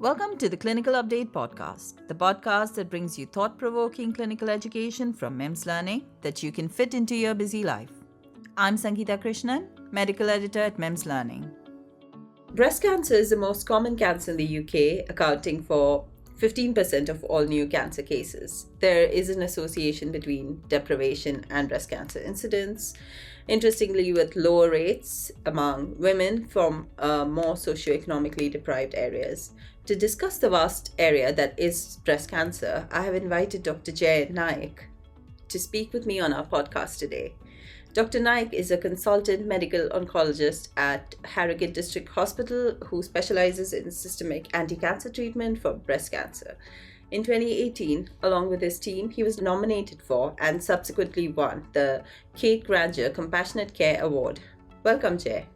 Welcome to the Clinical Update Podcast, the podcast that brings you thought-provoking clinical education from MIMS Learning that you can fit into your busy life. I'm Sangeeta Krishnan, medical editor at MIMS Learning. Breast cancer is the most common cancer in the UK, accounting for 15% of all new cancer cases. There is an association between deprivation and breast cancer incidence, interestingly with lower rates among women from more socioeconomically deprived areas. To discuss the vast area that is breast cancer, I have invited Dr. Jay Naik to speak with me on our podcast today. Dr. Naik is a consultant medical oncologist at Harrogate District Hospital who specializes in systemic anti-cancer treatment for breast cancer. In 2018, along with his team, he was nominated for and subsequently won the Kate Granger Compassionate Care Award. Welcome, Jay.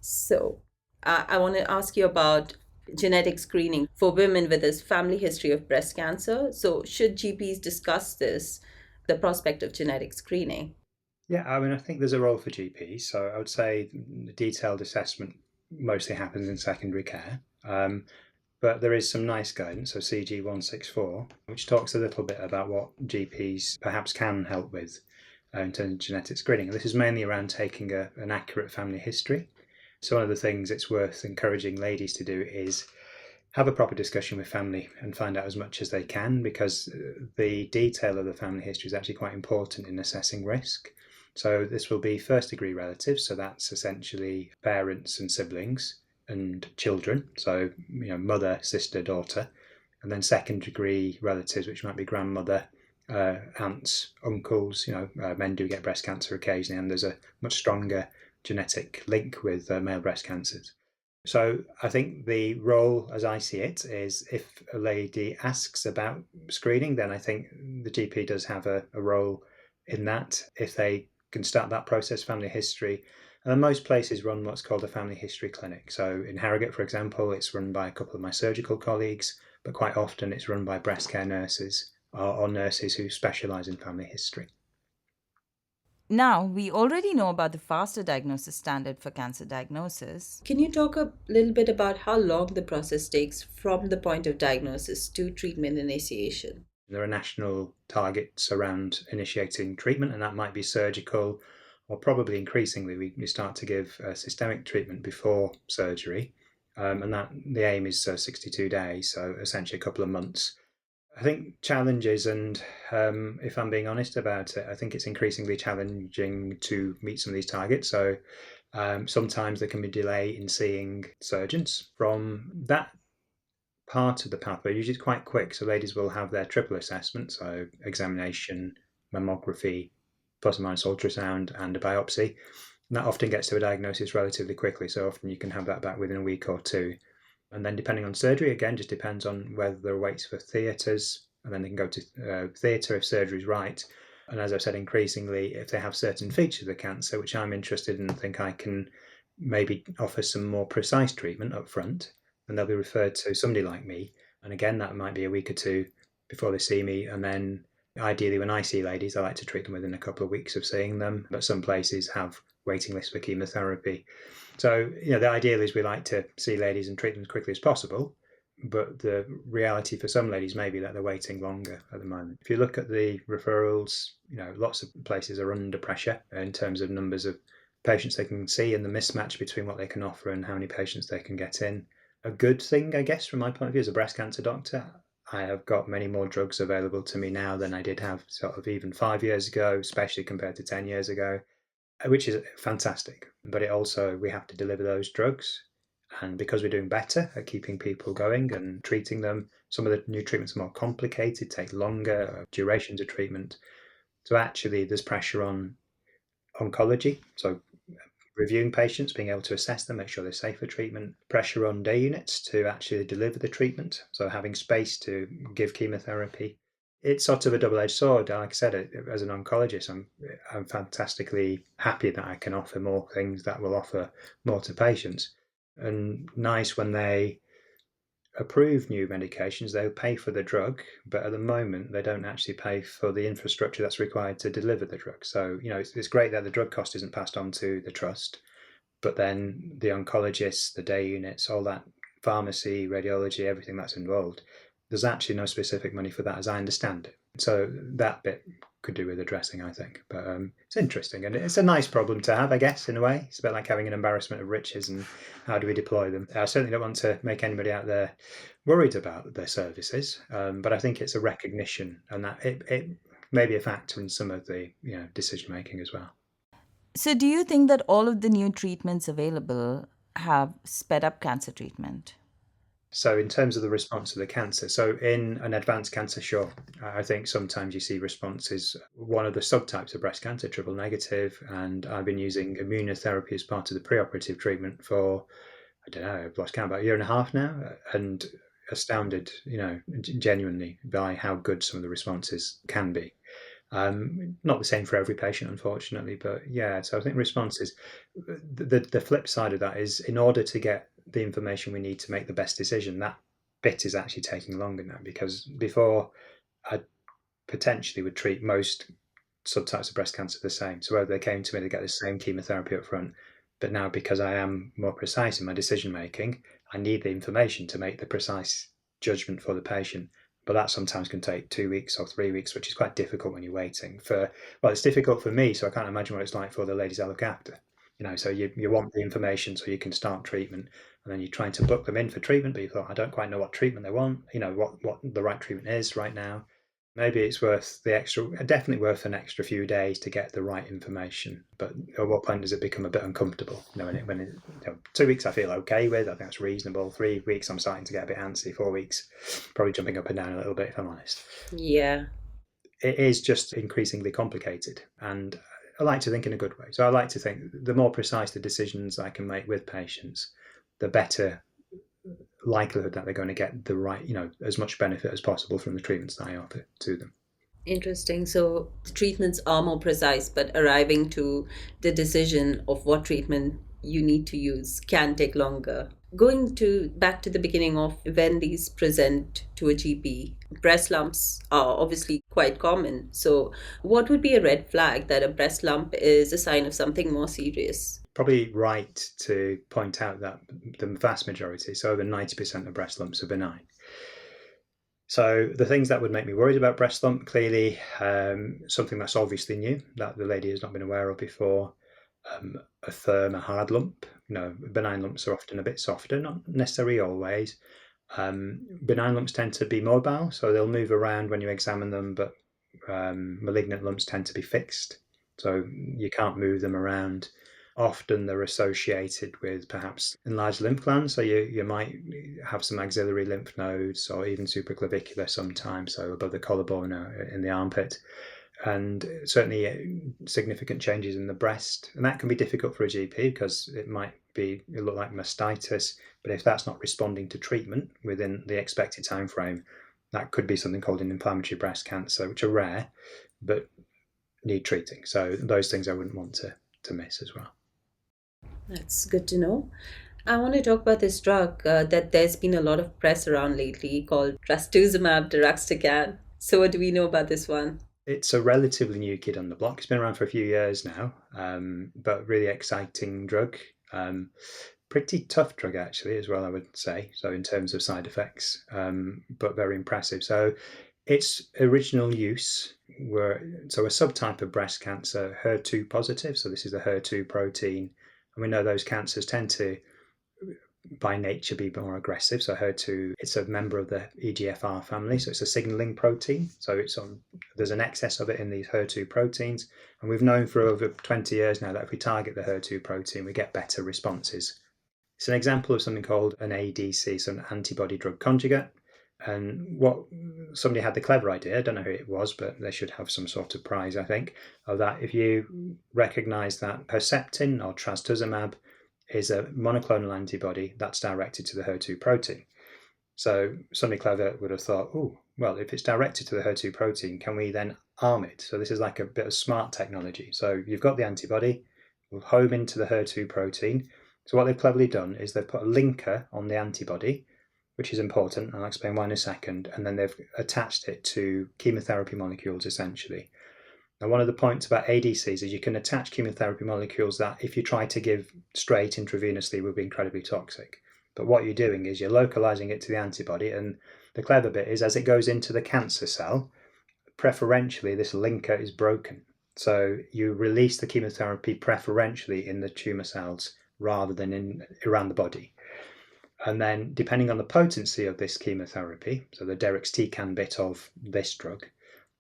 So, I want to ask you about genetic screening for women with a family history of breast cancer. So, should GPs discuss the prospect of genetic screening? Yeah, I think there's a role for GPs. So I would say the detailed assessment mostly happens in secondary care. But there is some nice guidance, so CG 164, which talks a little bit about what GPs perhaps can help with in terms of genetic screening. And this is mainly around taking an accurate family history. So one of the things it's worth encouraging ladies to do is have a proper discussion with family and find out as much as they can, because the detail of the family history is actually quite important in assessing risk. So this will be first degree relatives, so that's essentially parents and siblings and children, so mother, sister, daughter, and then second degree relatives, which might be grandmother, aunts, uncles. Men do get breast cancer occasionally, and there's a much stronger genetic link with male breast cancers. So I think the role, as I see it, is if a lady asks about screening, then I think the GP does have a role in that. If they can start that process, family history, and most places run what's called a family history clinic. So in Harrogate, for example, it's run by a couple of my surgical colleagues, but quite often it's run by breast care nurses or nurses who specialise in family history. Now, we already know about the faster diagnosis standard for cancer diagnosis. Can you talk a little bit about how long the process takes from the point of diagnosis to treatment initiation? There are national targets around initiating treatment, and that might be surgical, or probably increasingly we start to give systemic treatment before surgery, and that the aim is 62 days, so essentially a couple of months. I think challenges, and if I'm being honest about it, I think it's increasingly challenging to meet some of these targets. So sometimes there can be delay in seeing surgeons. From that part of the pathway, usually it's quite quick. So ladies will have their triple assessment, so examination, mammography, plus or minus ultrasound, and a biopsy. And that often gets to a diagnosis relatively quickly. So often you can have that back within a week or two. And then depending on surgery, again, just depends on whether there are waits for theatres, and then they can go to theatre if surgery is right. And as I've said, increasingly, if they have certain features of the cancer, which I'm interested in, think I can maybe offer some more precise treatment up front, and they'll be referred to somebody like me. And again, that might be a week or two before they see me. And then ideally, when I see ladies, I like to treat them within a couple of weeks of seeing them. But some places have waiting lists for chemotherapy. So, the ideal is we like to see ladies and treat them as quickly as possible. But the reality for some ladies may be that they're waiting longer at the moment. If you look at the referrals, lots of places are under pressure in terms of numbers of patients they can see and the mismatch between what they can offer and how many patients they can get in. A good thing, I guess, from my point of view as a breast cancer doctor, I have got many more drugs available to me now than I did have sort of even 5 years ago, especially compared to 10 years ago, which is fantastic. But it also, we have to deliver those drugs. And because we're doing better at keeping people going and treating them, some of the new treatments are more complicated, take longer, durations of treatment. So actually there's pressure on oncology. So reviewing patients, being able to assess them, make sure they're safe for treatment, pressure on day units to actually deliver the treatment, so having space to give chemotherapy. It's sort of a double-edged sword. Like I said, as an oncologist, I'm fantastically happy that I can offer more things that will offer more to patients. And nice when they approve new medications, they'll pay for the drug, but at the moment they don't actually pay for the infrastructure that's required to deliver the drug. So, it's great that the drug cost isn't passed on to the trust, but then the oncologists, the day units, all that pharmacy, radiology, everything that's involved, there's actually no specific money for that as I understand it. So that bit could do with addressing, I think. But it's interesting, and it's a nice problem to have, I guess, in a way. It's a bit like having an embarrassment of riches, and how do we deploy them? I certainly don't want to make anybody out there worried about their services, but I think it's a recognition, and that it may be a factor in some of the decision making as well. So, do you think that all of the new treatments available have sped up cancer treatment? So in terms of the response to the cancer, so in an advanced cancer, sure, I think sometimes you see responses. One of the subtypes of breast cancer, triple negative, and I've been using immunotherapy as part of the preoperative treatment for, I don't know, I've lost count, about a year and a half now, and astounded, genuinely by how good some of the responses can be. Not the same for every patient, unfortunately, but yeah. So I think responses. The flip side of that is, in order to get the information we need to make the best decision, that bit is actually taking longer now, because before I potentially would treat most subtypes of breast cancer the same. So whether they came to me, they get the same chemotherapy up front. But now, because I am more precise in my decision making, I need the information to make the precise judgment for the patient. But that sometimes can take 2 weeks or 3 weeks, which is quite difficult when you're waiting for. Well, it's difficult for me, so I can't imagine what it's like for the ladies I look after. So you want the information so you can start treatment, and then you're trying to book them in for treatment, but you thought, I don't quite know what treatment they want, what the right treatment is right now. Maybe it's worth definitely worth an extra few days to get the right information. But at what point does it become a bit uncomfortable? When 2 weeks I feel okay with, I think that's reasonable. 3 weeks I'm starting to get a bit antsy. 4 weeks, probably jumping up and down a little bit, if I'm honest. Yeah. It is just increasingly complicated, and I like to think in a good way. So I like to think the more precise the decisions I can make with patients, the better likelihood that they're going to get the right, as much benefit as possible from the treatments that I offer to them. Interesting. So the treatments are more precise, but arriving to the decision of what treatment you need to use can take longer. Going back to the beginning of when these present to a GP, breast lumps are obviously quite common. So what would be a red flag that a breast lump is a sign of something more serious? Probably right to point out that the vast majority, so over 90% of breast lumps, are benign. So the things that would make me worried about breast lump, clearly something that's obviously new that the lady has not been aware of before, a firm, a hard lump. Benign lumps are often a bit softer, not necessarily always. Benign lumps tend to be mobile, so they'll move around when you examine them, but malignant lumps tend to be fixed, so you can't move them around. Often they're associated with perhaps enlarged lymph glands, so you might have some axillary lymph nodes, or even supraclavicular sometimes, so above the collarbone or in the armpit, and certainly significant changes in the breast. And that can be difficult for a GP because it look like mastitis, but if that's not responding to treatment within the expected time frame, that could be something called an inflammatory breast cancer, which are rare but need treating. So those things I wouldn't want to miss as well. That's good to know. I want to talk about this drug that there's been a lot of press around lately called trastuzumab deruxtecan. So what do we know about this one? It's a relatively new kid on the block. It's been around for a few years now, but really exciting drug. Pretty tough drug, actually, as well, I would say. So in terms of side effects, but very impressive. So its original use so a subtype of breast cancer, HER2 positive. So this is the HER2 protein. And we know those cancers tend to, by nature, be more aggressive. So HER2, it's a member of the EGFR family, so it's a signaling protein. So there's an excess of it in these HER2 proteins, and we've known for over 20 years now that if we target the HER2 protein, we get better responses. It's an example of something called an ADC, so an antibody drug conjugate. And somebody had the clever idea, I don't know who it was, but they should have some sort of prize, I think, of that if you recognize that Herceptin or trastuzumab is a monoclonal antibody that's directed to the HER2 protein. So somebody clever would have thought, well, if it's directed to the HER2 protein, can we then arm it? So this is like a bit of smart technology. So you've got the antibody, we'll home into the HER2 protein. So what they've cleverly done is they've put a linker on the antibody, which is important, and I'll explain why in a second, and then they've attached it to chemotherapy molecules, essentially. Now, one of the points about ADCs is you can attach chemotherapy molecules that, if you try to give straight intravenously, would be incredibly toxic. But what you're doing is you're localizing it to the antibody, and the clever bit is as it goes into the cancer cell, preferentially this linker is broken. So you release the chemotherapy preferentially in the tumor cells rather than around the body. And then, depending on the potency of this chemotherapy, so the deruxtecan bit of this drug,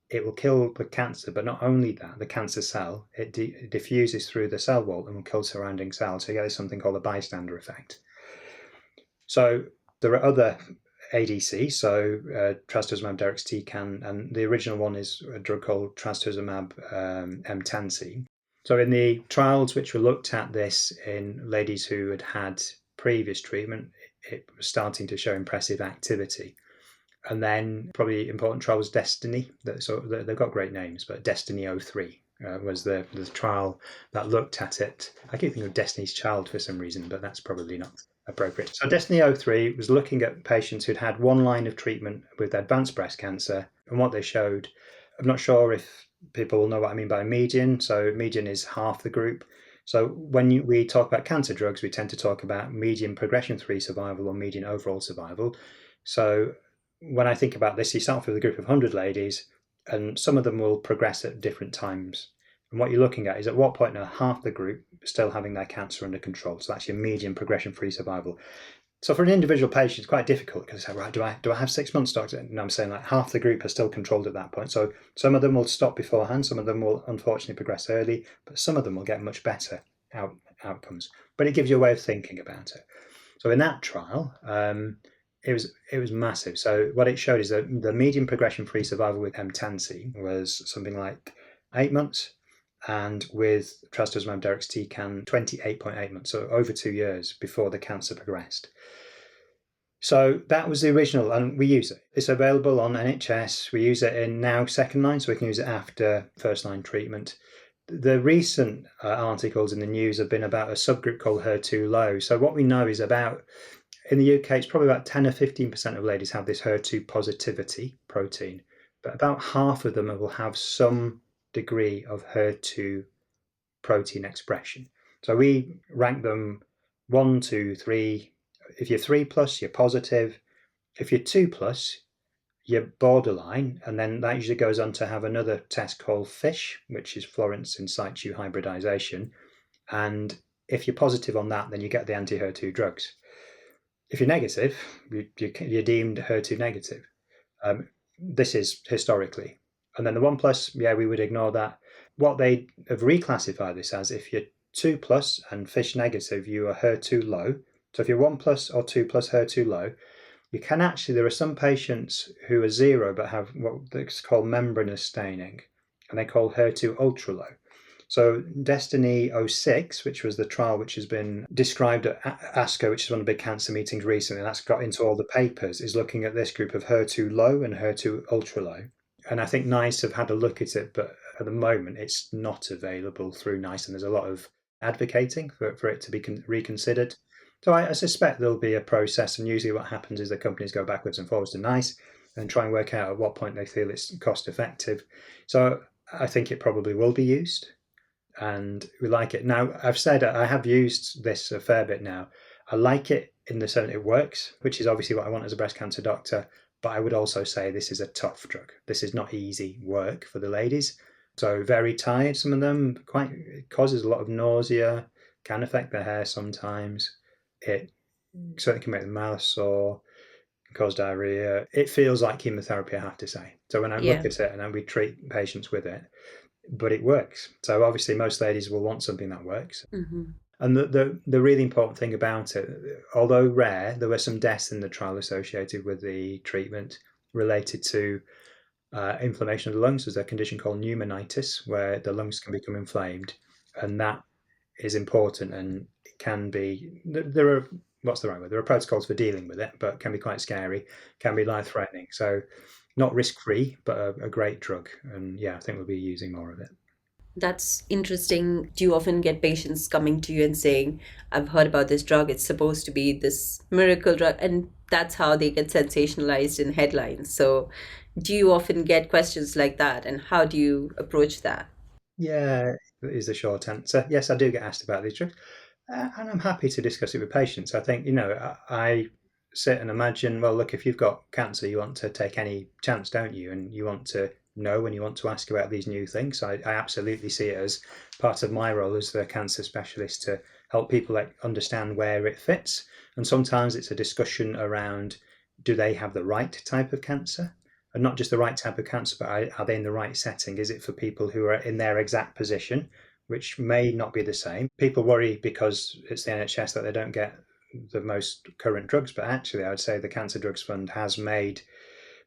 it will kill the cancer, but not only that, the cancer cell, it diffuses through the cell wall and will kill surrounding cells. So you get something called a bystander effect. So there are other ADCs, so trastuzumab deruxtecan, and the original one is a drug called trastuzumab emtansine. So in the trials which were looked at this in ladies who had had previous treatment, it was starting to show impressive activity. And then probably important trial was Destiny. So they've got great names, but Destiny 03 was the trial that looked at it. I keep thinking of Destiny's Child for some reason, but that's probably not appropriate. So Destiny 03 was looking at patients who'd had one line of treatment with advanced breast cancer. And what they showed, I'm not sure if people will know what I mean by median. So median is half the group. So when we talk about cancer drugs, we tend to talk about median progression-free survival or median overall survival. So when I think about this, you start with a group of 100 ladies, and some of them will progress at different times. And what you're looking at is at what point are half the group still having their cancer under control. So that's your median progression-free survival. So for an individual patient, it's quite difficult because they say, right, do I have 6 months, doctor? And I'm saying like half the group are still controlled at that point. So some of them will stop beforehand. Some of them will unfortunately progress early, but some of them will get much better outcomes. But it gives you a way of thinking about it. So in that trial, it was massive. So what it showed is that the median progression-free survival with emtansine was something like 8 months, and with trastuzumab deruxtecan, 28.8 months, so over 2 years before the cancer progressed. So that was the original, and we use it. It's available on NHS. We use it in now second line, so we can use it after first line treatment. The recent articles in the news have been about a subgroup called HER2 low. So what we know is about, in the UK, it's probably about 10 or 15% of ladies have this HER2 positivity protein, but about half of them will have some degree of HER2 protein expression. So we rank them 1, 2, 3. If you're 3+, you're positive. If you're 2+, you're borderline, and then that usually goes on to have another test called FISH, which is Florence in situ hybridization. And if you're positive on that, then you get the anti-HER2 drugs. If you're negative, you're deemed HER2 negative. This is historically. And then the 1+, we would ignore that. What they have reclassified this as, if you're 2+ and FISH negative, you are HER2 low. So if you're 1+ or 2+ HER2 low, you can actually, there are some patients who are 0 but have what's called membranous staining, and they call HER2 ultra low. So Destiny 06, which was the trial which has been described at ASCO, which is one of the big cancer meetings recently, and that's got into all the papers, is looking at this group of HER2 low and HER2 ultra low. And I think NICE have had a look at it, but at the moment it's not available through NICE, and there's a lot of advocating for it to be reconsidered. So I suspect there'll be a process, and usually what happens is the companies go backwards and forwards to NICE and try and work out at what point they feel it's cost effective. So I think it probably will be used, and we like it. Now, I've said I have used this a fair bit now. I like it in the sense it works, which is obviously what I want as a breast cancer doctor. But I would also say this is a tough drug. This is not easy work for the ladies. So very tired, some of them. It causes a lot of nausea, can affect their hair sometimes. It certainly can make the mouth sore, cause diarrhea. It feels like chemotherapy, I have to say. So when I look at it, and then we treat patients with it, but it works. So obviously most ladies will want something that works. Mm-hmm. And the really important thing about it, although rare, there were some deaths in the trial associated with the treatment related to inflammation of the lungs. There's a condition called pneumonitis where the lungs can become inflamed, and that is important, and it can be, there are, what's the right word? There are protocols for dealing with it, but can be quite scary, can be life-threatening. So not risk-free, but a great drug. And I think we'll be using more of it. That's interesting. Do you often get patients coming to you and saying, I've heard about this drug, it's supposed to be this miracle drug, and that's how they get sensationalized in headlines. So do you often get questions like that, and how do you approach that? Yeah, is the short answer. Yes, I do get asked about these drugs, and I'm happy to discuss it with patients. I think, I sit and imagine, well, look, if you've got cancer, you want to take any chance, don't you? And you want to know and you want to ask about these new things. So I absolutely see it as part of my role as the cancer specialist to help people understand where it fits. And sometimes it's a discussion around, do they have the right type of cancer? And not just the right type of cancer, but are they in the right setting? Is it for people who are in their exact position, which may not be the same? People worry because it's the NHS that they don't get the most current drugs, but actually, I would say the Cancer Drugs Fund has made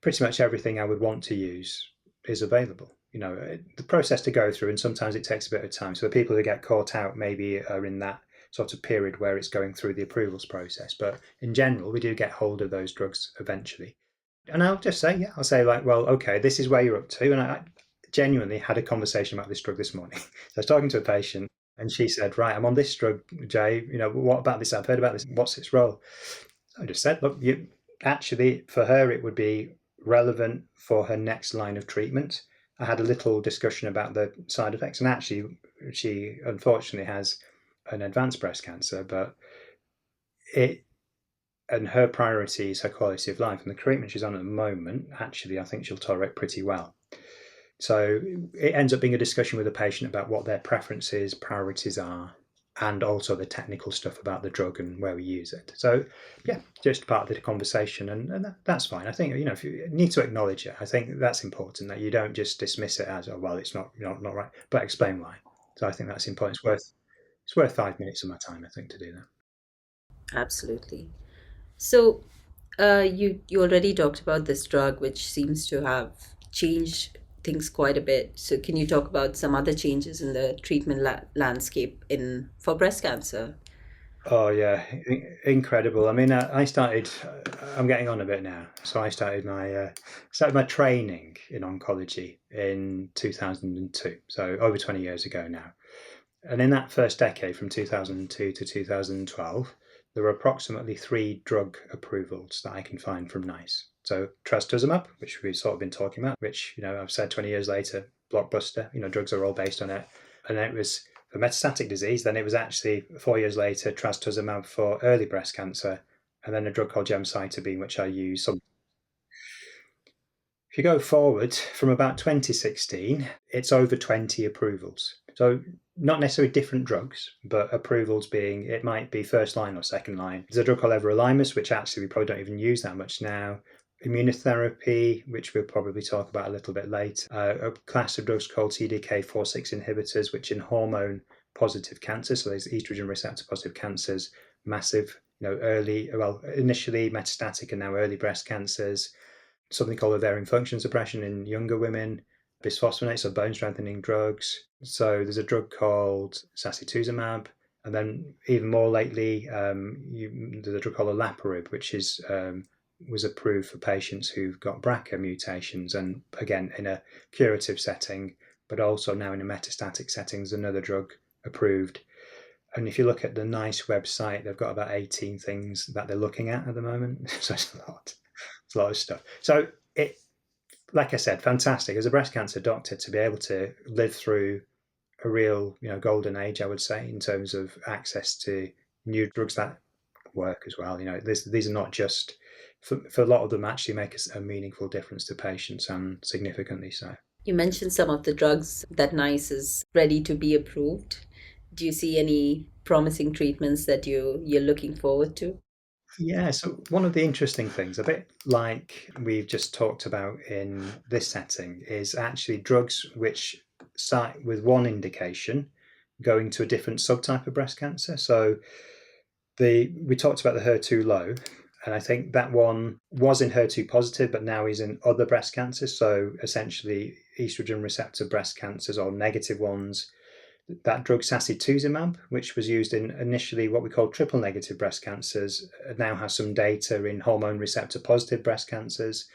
pretty much everything I would want to use is available. The process to go through, and sometimes it takes a bit of time. So the people who get caught out maybe are in that sort of period where it's going through the approvals process. But in general, we do get hold of those drugs eventually. And I'll just say, yeah, I'll say like, well, okay, this is where you're up to. And I genuinely had a conversation about this drug this morning. So I was talking to a patient and she said, right, I'm on this drug, Jay, what about this? I've heard about this. What's its role? So I just said, look, actually, for her, it would be relevant for her next line of treatment. I had a little discussion about the side effects, and actually, she unfortunately has an advanced breast cancer, but it and her priority is her quality of life. And the treatment she's on at the moment, actually, I think she'll tolerate pretty well. So it ends up being a discussion with the patient about what their preferences, priorities are, and also the technical stuff about the drug and where we use it. So yeah, just part of the conversation, and that's fine. I think if you need to acknowledge it, I think that's important, that you don't just dismiss it as, oh well, it's not right, but explain why. So I think that's important. It's worth 5 minutes of my time, I think, to do that. Absolutely. So, you already talked about this drug, which seems to have changed things quite a bit. So, can you talk about some other changes in the treatment landscape in for breast cancer? Oh yeah, incredible. I mean, I started. I'm getting on a bit now. So I started my training in oncology in 2002. So over 20 years ago now. And in that first decade, from 2002 to 2012, there were approximately 3 drug approvals that I can find from NICE. So trastuzumab, which we've sort of been talking about, which I've said 20 years later, blockbuster. Drugs are all based on it. And then it was for metastatic disease. Then it was actually 4 years later trastuzumab for early breast cancer, and then a drug called gemcitabine, which I use. If you go forward from about 2016, it's over 20 approvals. So not necessarily different drugs, but approvals being, it might be first line or second line. There's a drug called everolimus, which actually we probably don't even use that much now. Immunotherapy, which we'll probably talk about a little bit later. A class of drugs called CDK4/6 inhibitors, which in hormone positive cancer, so there's estrogen receptor positive cancers, massive, initially metastatic and now early breast cancers. Something called ovarian function suppression in younger women, bisphosphonates, so bone strengthening drugs. So there's a drug called sacituzumab, and then even more lately, there's a drug called olaparib, which was approved for patients who've got BRCA mutations, and again in a curative setting, but also now in a metastatic setting. There's another drug approved. And if you look at the NICE website, they've got about 18 things that they're looking at the moment. So it's a lot. It's a lot of stuff. So it, like I said, fantastic as a breast cancer doctor to be able to live through a real, golden age, I would say, in terms of access to new drugs that work as well. These are not just for a lot of them actually make a meaningful difference to patients, and significantly so. You mentioned some of the drugs that NICE is ready to be approved. Do you see any promising treatments that you're looking forward to? Yeah, so one of the interesting things, a bit like we've just talked about in this setting, is actually drugs which start with one indication going to a different subtype of breast cancer. So we talked about the HER2 low, and I think that one was in HER2 positive, but now is in other breast cancers. So essentially, estrogen receptor breast cancers or negative ones. That drug sacituzumab, which was used in initially what we call triple negative breast cancers, now has some data in hormone receptor positive breast cancers.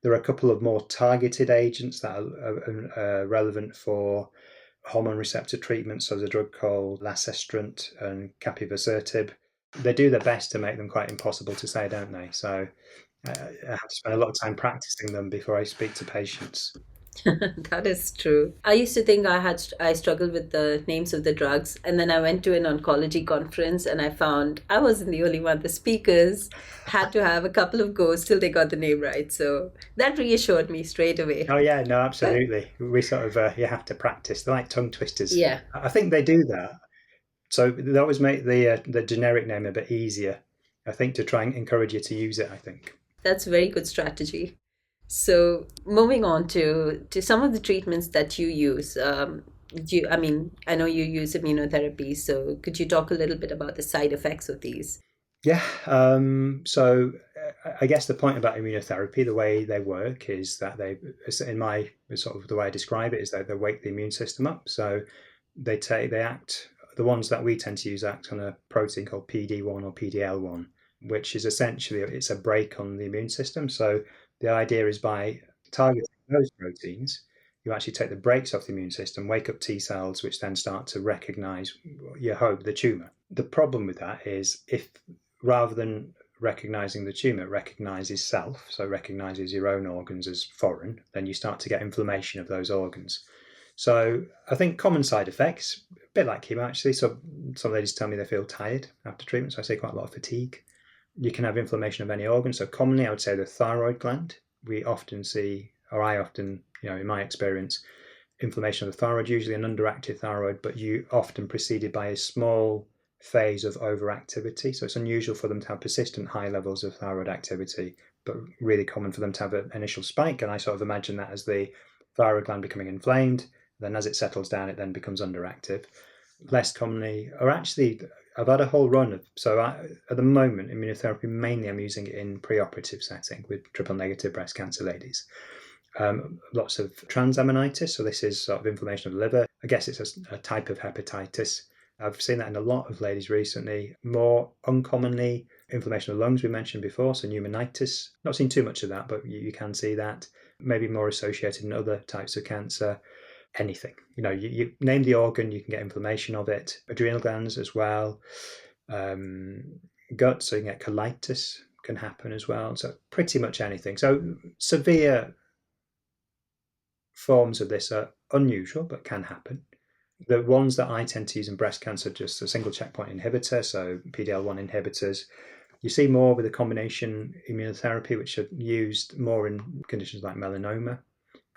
There are a couple of more targeted agents that are relevant for hormone receptor treatments. So there's a drug called lacestrant and capivasertib. They do their best to make them quite impossible to say, don't they? So I have to spend a lot of time practicing them before I speak to patients. That is true. I used to think I struggled with the names of the drugs, and then I went to an oncology conference and I found I wasn't the only one. The speakers had to have a couple of goes till they got the name right. So that reassured me straight away. Oh yeah, no, But absolutely. We sort of you have to practice. They're like tongue twisters. yeah, I think they do that. So they always make the generic name a bit easier. I think to try and encourage you to use it. I think. that's a very good strategy. So moving on to some of the treatments that you use. I mean, I know you use immunotherapy, so could you talk a little bit about the side effects of these? Yeah. So I guess the point about immunotherapy, the way they work, is that in my sort of the way I describe it, is that they wake the immune system up. So they act. The ones that we tend to use act on a protein called PD-1 or PDL-1, which is essentially it's a brake on the immune system. So the idea is by targeting those proteins, you actually take the brakes off the immune system, wake up T cells, which then start to recognize, you hope, the tumor. The problem with that is if rather than recognizing the tumor, it recognizes self, so it recognizes your own organs as foreign, then you start to get inflammation of those organs. So I think common side effects, a bit like chemo actually. So some ladies tell me they feel tired after treatment. So I say quite a lot of fatigue. You can have inflammation of any organ. So commonly I would say the thyroid gland. We often see, or I often, in my experience, inflammation of the thyroid, usually an underactive thyroid, but you often preceded by a small phase of overactivity. So it's unusual for them to have persistent high levels of thyroid activity, but really common for them to have an initial spike. And I sort of imagine that as the thyroid gland becoming inflamed, then as it settles down, it then becomes underactive. Less commonly, or actually, I've had a whole run of, at the moment, immunotherapy, mainly I'm using it in preoperative setting with triple negative breast cancer ladies. Lots of transaminitis, so this is sort of inflammation of the liver. I guess it's a type of hepatitis. I've seen that in a lot of ladies recently. More uncommonly, inflammation of the lungs we mentioned before, so pneumonitis. Not seen too much of that, but you can see that. Maybe more associated in other types of cancer. Anything, you name the organ, you can get inflammation of it. Adrenal glands as well. Gut, so you can get colitis can happen as well. So pretty much anything. So severe forms of this are unusual, but can happen. The ones that I tend to use in breast cancer, just a single checkpoint inhibitor, so PDL-1 inhibitors. You see more with a combination immunotherapy, which are used more in conditions like melanoma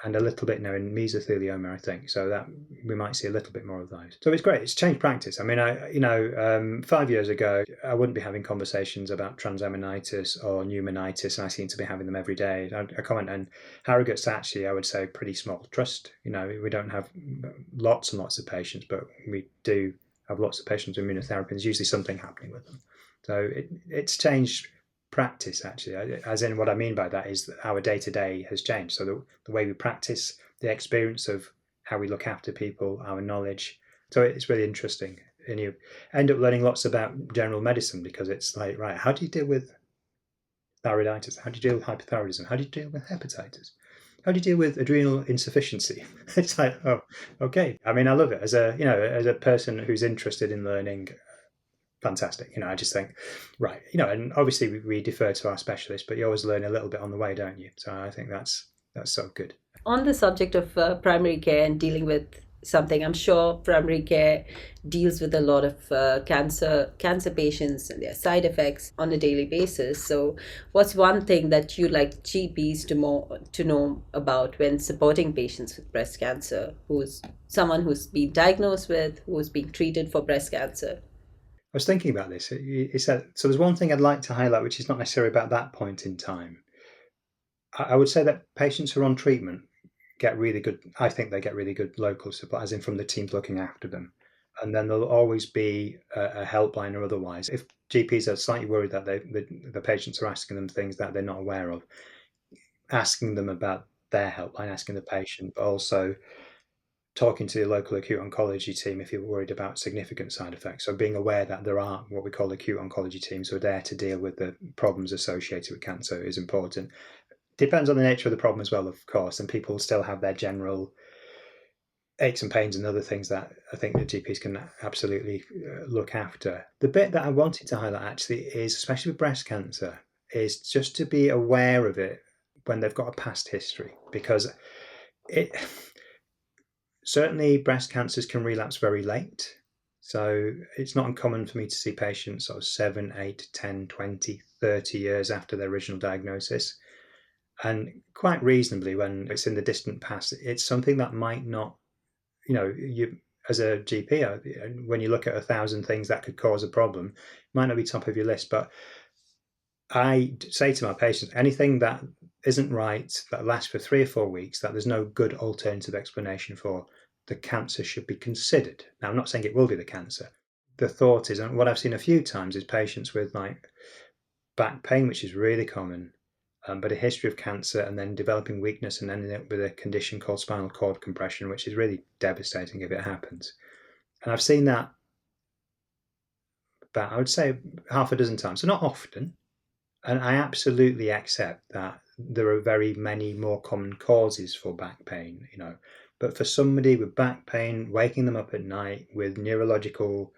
and a little bit now in mesothelioma, I think. So that we might see a little bit more of those. So it's great. It's changed practice. I mean, 5 years ago, I wouldn't be having conversations about transaminitis or pneumonitis, and I seem to be having them every day. I comment on Harrogate's actually, I would say, pretty small trust. We don't have lots and lots of patients, but we do have lots of patients with immunotherapy. There's usually something happening with them. So it's changed practice actually, as in what I mean by that is that our day-to-day has changed. So the way we practice, the experience of how we look after people, our knowledge. So it's really interesting, and you end up learning lots about general medicine, because it's like, right, how do you deal with thyroiditis? How do you deal with hypothyroidism? How do you deal with hepatitis? How do you deal with adrenal insufficiency? It's like, oh, okay. I mean, I love it as a person who's interested in learning. Fantastic. I just think, right, and obviously we defer to our specialists, but you always learn a little bit on the way, don't you? So I think that's so good. On the subject of primary care and dealing with something, I'm sure primary care deals with a lot of cancer patients and their side effects on a daily basis. So what's one thing that you like GPs to know about when supporting patients with breast cancer, who's someone who's been diagnosed with, who's being treated for breast cancer? I was thinking about this. So there's one thing I'd like to highlight, which is not necessarily about that point in time. I would say that patients who are on treatment get really good, I think they get really good local support, as in from the teams looking after them. And then there'll always be a helpline or otherwise. If GPs are slightly worried that the patients are asking them things that they're not aware of, asking them about their helpline, asking the patient, but also talking to the local acute oncology team if you're worried about significant side effects. So being aware that there are what we call acute oncology teams who are there to deal with the problems associated with cancer is important. Depends on the nature of the problem as well, of course, and people still have their general aches and pains and other things that I think the GPs can absolutely look after. The bit that I wanted to highlight actually is, especially with breast cancer, is just to be aware of it when they've got a past history, because It certainly, breast cancers can relapse very late. So it's not uncommon for me to see patients sort of 7, 8, 10, 20, 30 years after their original diagnosis. And quite reasonably, when it's in the distant past, it's something that might not, you as a GP, when you look at 1,000 things that could cause a problem, it might not be top of your list. But I say to my patients, anything that isn't right, that lasts for 3 or 4 weeks, that there's no good alternative explanation for, the cancer should be considered. Now, I'm not saying it will be the cancer. The thought is, and what I've seen a few times is patients with like back pain, which is really common, but a history of cancer and then developing weakness and ending up with a condition called spinal cord compression, which is really devastating if it happens. And I've seen that about, I would say, half a dozen times. So not often. And I absolutely accept that there are very many more common causes for back pain, But for somebody with back pain, waking them up at night with neurological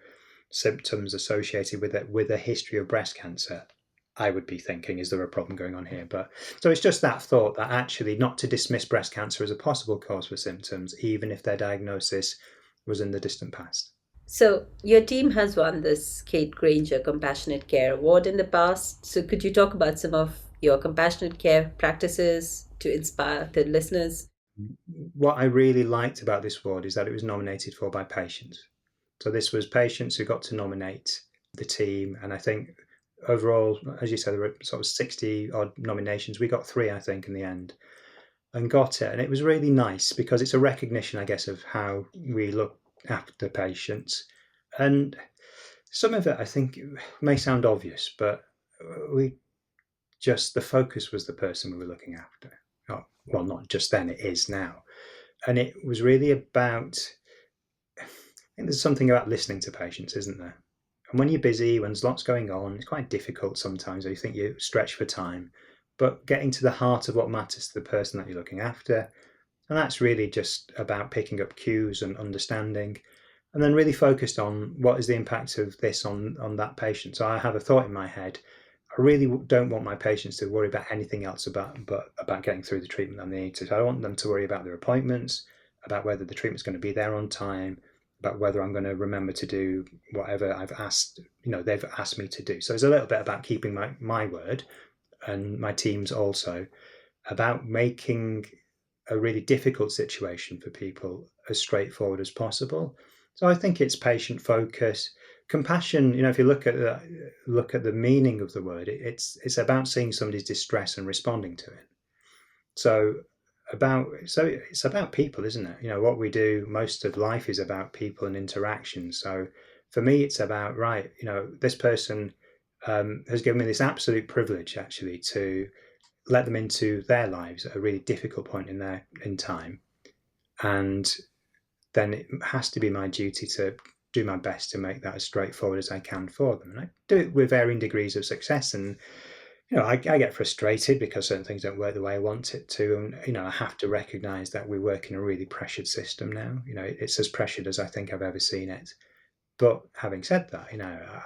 symptoms associated with it, with a history of breast cancer, I would be thinking, is there a problem going on here? But so it's just that thought that actually not to dismiss breast cancer as a possible cause for symptoms, even if their diagnosis was in the distant past. So, your team has won this Kate Granger Compassionate Care Award in the past. So, could you talk about some of your compassionate care practices to inspire the listeners? What I really liked about this award is that it was nominated for by patients. So this was patients who got to nominate the team. And I think overall, as you said, there were sort of 60 odd nominations. We got 3, I think, in the end, and got it. And it was really nice because it's a recognition, I guess, of how we look after patients. And some of it, I think, may sound obvious, but the focus was the person we were looking after. Oh, well, not just then, it is now. And it was really about, I think there's something about listening to patients, isn't there? And when you're busy, when there's lots going on, it's quite difficult sometimes. You think you stretch for time, but getting to the heart of what matters to the person that you're looking after. And that's really just about picking up cues and understanding, and then really focused on what is the impact of this on that patient. So I have a thought in my head. I really don't want my patients to worry about anything else but about getting through the treatment that they need to. So I want them to worry about their appointments, about whether the treatment's going to be there on time, about whether I'm going to remember to do whatever I've asked, they've asked me to do. So it's a little bit about keeping my word, and my team's also about making a really difficult situation for people as straightforward as possible. So I think it's patient focus, compassion. If you look at the meaning of the word, it's about seeing somebody's distress and responding to it. So it's about people, isn't it? What we do, most of life is about people and interaction. So for me, it's about, right, this person has given me this absolute privilege actually to let them into their lives at a really difficult point in time, and then it has to be my duty to do my best to make that as straightforward as I can for them. And I do it with varying degrees of success. And I get frustrated because certain things don't work the way I want it to. And I have to recognise that we work in a really pressured system now. It's as pressured as I think I've ever seen it. But having said that,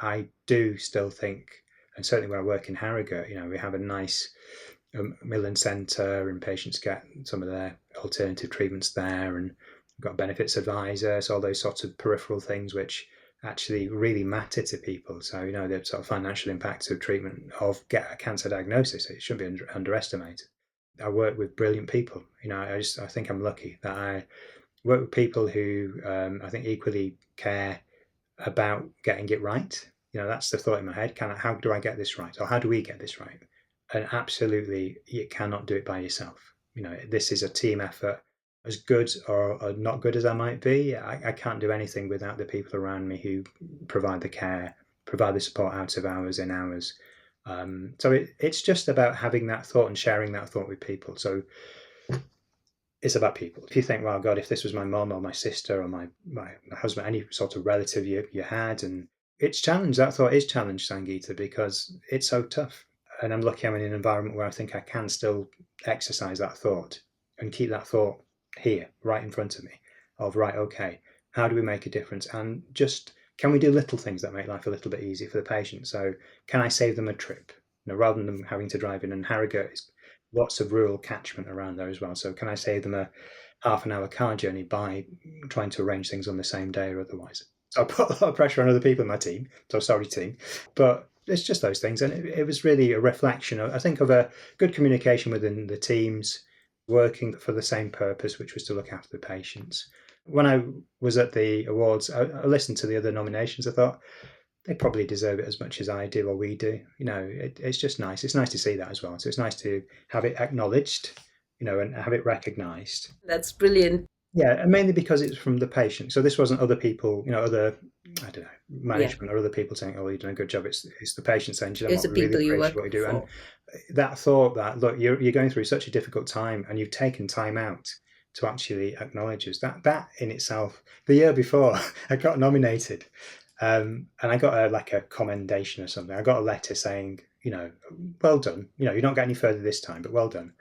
I do still think, and certainly when I work in Harrogate, we have a nice Midland Centre, and patients get some of their alternative treatments there, and we've got benefits advisor, so all those sorts of peripheral things which actually really matter to people. So the sort of financial impact of treatment of get a cancer diagnosis, it shouldn't be underestimated. I work with brilliant people. I think I'm lucky that I work with people who I think equally care about getting it right. That's the thought in my head. How do I get this right, or how do we get this right? And absolutely, you cannot do it by yourself. This is a team effort. As good or not good as I might be, I can't do anything without the people around me who provide the care, provide the support out of hours in hours. So it's just about having that thought and sharing that thought with people. So it's about people. If you think, well, God, if this was my mom or my sister or my husband, any sort of relative you had, and it's challenged. That thought is challenged, Sangeeta, because it's so tough. And I'm lucky I'm in an environment where I think I can still exercise that thought and keep that thought here, right in front of me, of, right, okay, how do we make a difference? And just, can we do little things that make life a little bit easier for the patient? So can I save them a trip? Rather than them having to drive in, and Harrogate is lots of rural catchment around there as well. So can I save them a half an hour car journey by trying to arrange things on the same day or otherwise. So I put a lot of pressure on other people in my team. So sorry, team. But it's just those things. And it was really a reflection, I think, of a good communication within the teams, working for the same purpose, which was to look after the patients. When I was at the awards, I listened to the other nominations. I thought, they probably deserve it as much as I do or we do. It's just nice. It's nice to see that as well. So it's nice to have it acknowledged, and have it recognised. That's brilliant. Yeah, and mainly because it's from the patient. So this wasn't other people, other, I don't know, management or other people saying, "Oh, you've done a good job." It's the patient saying, "I'm It's the really people you appreciate work what you do." for. And that thought that, look, you're going through such a difficult time, and you've taken time out to actually acknowledge us. That in itself, the year before, I got nominated. And I got a commendation or something. I got a letter saying, well done. You're not getting any further this time, but well done.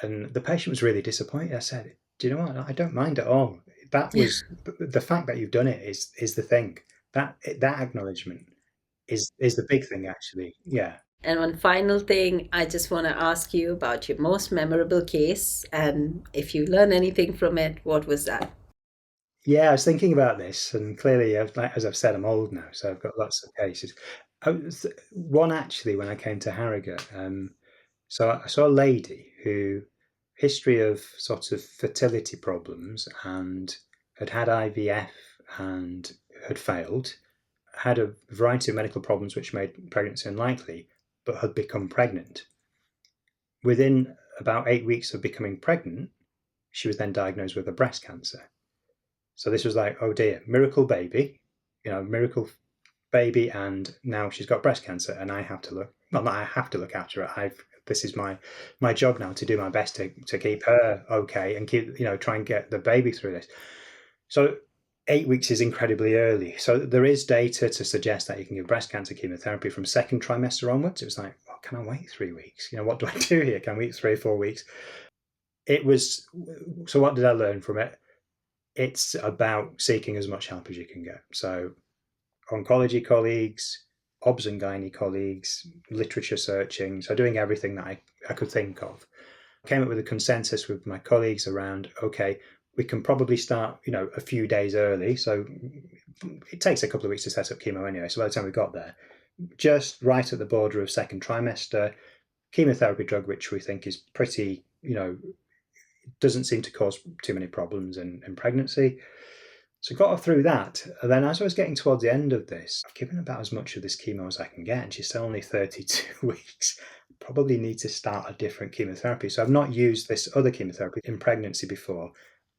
And the patient was really disappointed. I said, do you know what? I don't mind at all. That was the fact that you've done it is the thing. That acknowledgement is the big thing, actually. Yeah. And one final thing, I just want to ask you about your most memorable case, and if you learn anything from it, what was that? Yeah, I was thinking about this, and clearly, as I've said, I'm old now, so I've got lots of cases. One actually, when I came to Harrogate, so I saw a lady who history of sort of fertility problems and had had IVF and had failed, had a variety of medical problems which made pregnancy unlikely, but had become pregnant. Within about 8 weeks of becoming pregnant, she was then diagnosed with a breast cancer. So this was like, oh dear, miracle baby, miracle baby, and now she's got breast cancer, and I have to look. Well, not I have to look after her. This is my job now, to do my best to keep her okay and try and get the baby through this. So 8 weeks is incredibly early. So there is data to suggest that you can give breast cancer chemotherapy from second trimester onwards. It was like, well, can I wait 3 weeks? What do I do here? Can I wait 3 or 4 weeks? So what did I learn from it? It's about seeking as much help as you can get. So oncology colleagues, obs and gynae colleagues, literature searching, so doing everything that I could think of. I came up with a consensus with my colleagues around, okay, we can probably start, a few days early. So it takes a couple of weeks to set up chemo anyway. So by the time we got there, just right at the border of second trimester, chemotherapy drug, which we think is pretty, doesn't seem to cause too many problems in pregnancy. So got her through that. And then as I was getting towards the end of this, I've given about as much of this chemo as I can get, and she's still only 32 weeks. Probably need to start a different chemotherapy. So I've not used this other chemotherapy in pregnancy before,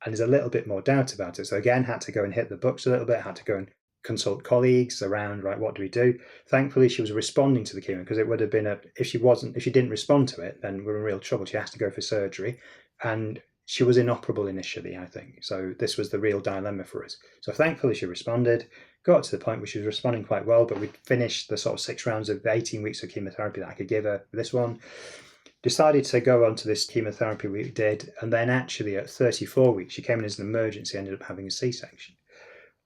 and there's a little bit more doubt about it. So again, had to go and hit the books a little bit, had to go and consult colleagues around, right, what do we do? Thankfully, she was responding to the chemo, because it would have been if she didn't respond to it, then we're in real trouble. She has to go for surgery. And she was inoperable initially, I think. So this was the real dilemma for us. So thankfully she responded, got to the point where she was responding quite well, but we'd finished the sort of 6 rounds of 18 weeks of chemotherapy that I could give her for this one. Decided to go on to this chemotherapy we did. And then actually at 34 weeks, she came in as an emergency, ended up having a C-section.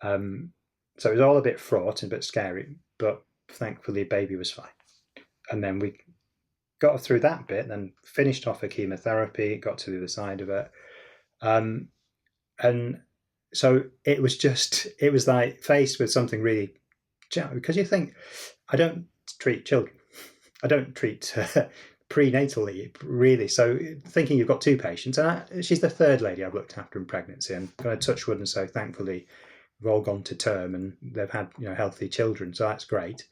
So it was all a bit fraught and a bit scary, but thankfully baby was fine. And then we got her through that bit, then finished off her chemotherapy, got to the other side of it. And so it was like faced with something really, because you think, I don't treat children. I don't treat prenatally, really. So thinking you've got 2 patients, and she's the 3rd lady I've looked after in pregnancy, and I'm going to touch wood and say, thankfully, we've all gone to term and they've had healthy children. So that's great.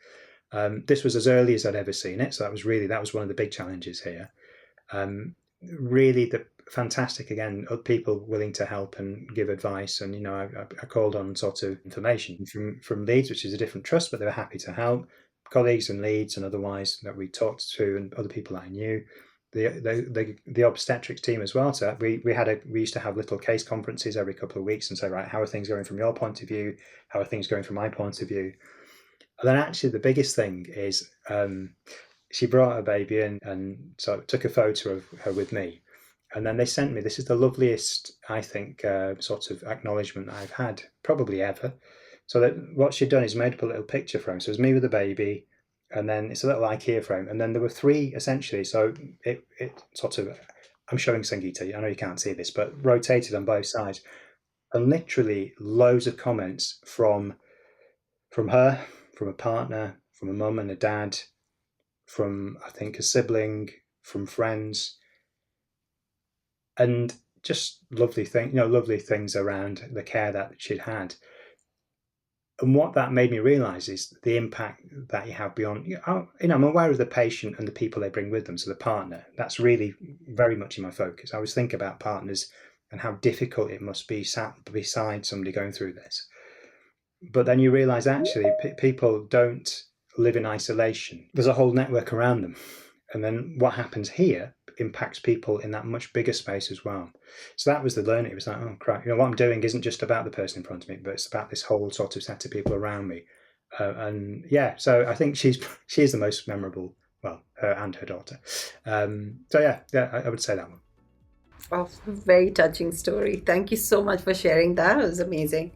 This was as early as I'd ever seen it. So that was one of the big challenges here. Really fantastic, again, people willing to help and give advice. And, I called on sort of information from Leeds, which is a different trust, but they were happy to help. Colleagues in Leeds and otherwise that we talked to, and other people that I knew. The obstetrics team as well. So we used to have little case conferences every couple of weeks and say, right, how are things going from your point of view? How are things going from my point of view? And then actually the biggest thing is she brought her baby in, and so I took a photo of her with me. And then they sent me, this is the loveliest, I think, sort of acknowledgement I've had probably ever. So that what she'd done is made up a little picture frame. So it was me with the baby, and then it's a little IKEA frame. And then there were 3 essentially. So it sort of I'm showing Sangeeta, I know you can't see this, but rotated on both sides, and literally loads of comments from her, from a partner, from a mum and a dad, from, I think, a sibling, from friends, and just lovely things around the care that she'd had. And what that made me realise is the impact that you have beyond, I'm aware of the patient and the people they bring with them, so the partner, that's really very much in my focus. I always think about partners and how difficult it must be sat beside somebody going through this. But then you realise actually people don't live in isolation. There's a whole network around them. And then what happens here impacts people in that much bigger space as well. So that was the learning. It was like, oh crap, what I'm doing isn't just about the person in front of me, but it's about this whole sort of set of people around me. And yeah, so I think she's the most memorable, well, her and her daughter. So yeah, I would say that one. Oh, very touching story. Thank you so much for sharing that. It was amazing.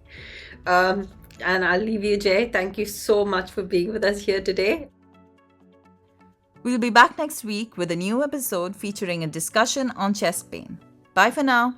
And I'll leave you, Jay. Thank you so much for being with us here today. We'll be back next week with a new episode featuring a discussion on chest pain. Bye for now.